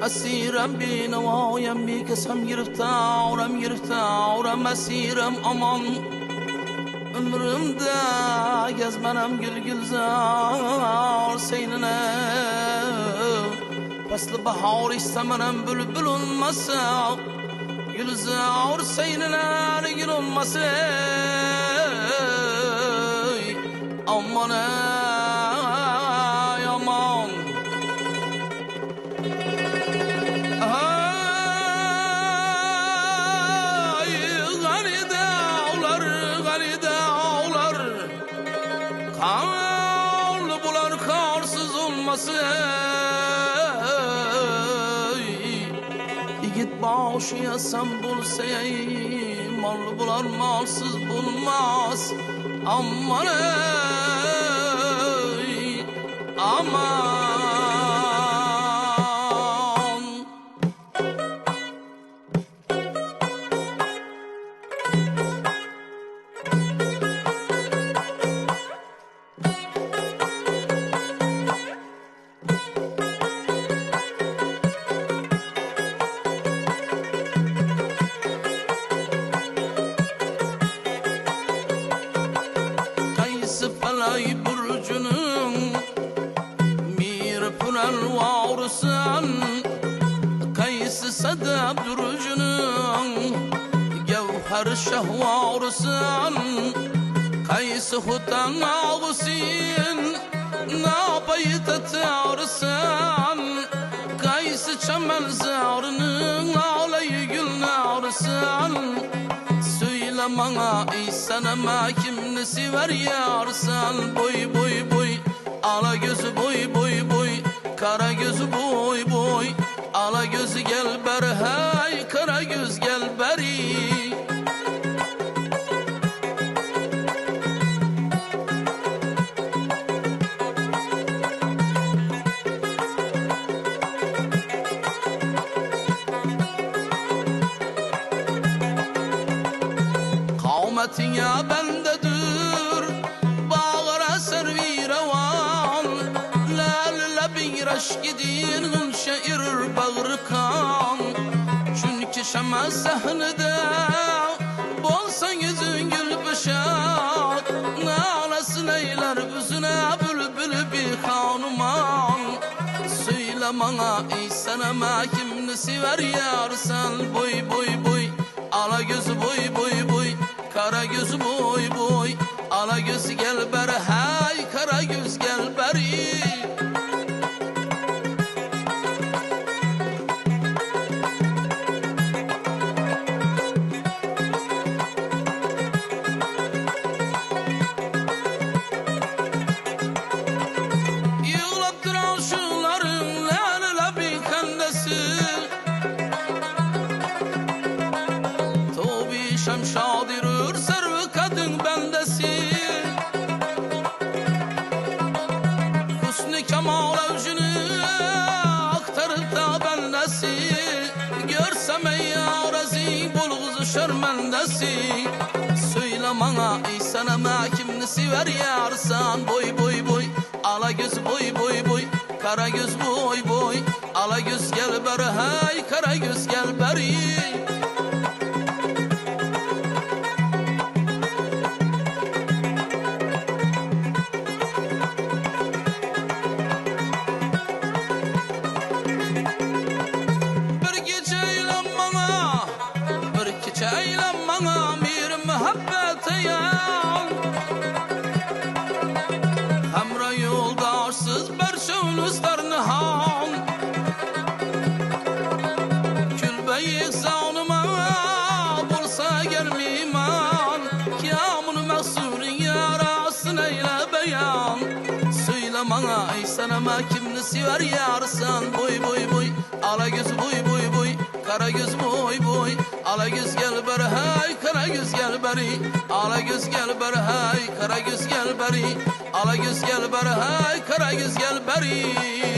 أسيرم بينوا يمي كسم يرفتارم أسيرم أمان ömrümde gezmenem gül zar seynine Faslı bahar istemenem bülbül olmasa Gül zar seynine gül olmasa Aman ey aman Karlı bular karsız olmasın Yigit başı yasam bulsa Mallı bular malsız bulmaz Aman ey aman Falay burcunun mir pural varsan Kaysı sadab burcunun gevher şahvarsan Kaysı hutan ağusin nabayta tarsan Kaysı çamel zarının alayı gül narsan Bana İsa'nama kimni sever yarsan Boy boy boy ala gözü boy boy boy Kara gözü boy boy ala gözü gel ber hay Kara göz gel beri Ya bendedir bağıra servi revan Lal bir aşk gidin şair bağrı kan Çünkü şema sahnede bolsan yüzün gül bışak Nalasın eyler büzüne bülbül bir hanuman Söyle bana İsa'nama kimni sever yarsan Boy boy boy ala gözü boy boy boy Kara göz boy boy ala göz gel ber hay Kara göz gel beri Yığılıp duran şunların lale bir kendisi Tobi şemşadir Kemal avcını aktarıp da bendesi Görsem ey arazi bulguzu şermendesi Söyle bana İsa'nama kimni sever yarsan Boy boy boy ala göz boy boy boy Kara göz boy boy ala göz gel ber hay Kara göz gel beri Hamra yoldarsız berşevnüzlerini han Külbeyi zanıma bulsa gelmiman Kâmun mehsurin yarasın eyle beyan Söyle bana İsa'nama kimni sever yarsan Boy boy boy ala göz boy boy boy Kara göz boy boy ala göz gel ber hay Kara göz gel beri ala göz gel ber hay Kara göz gel beri ala göz gel ber hay Kara göz gel beri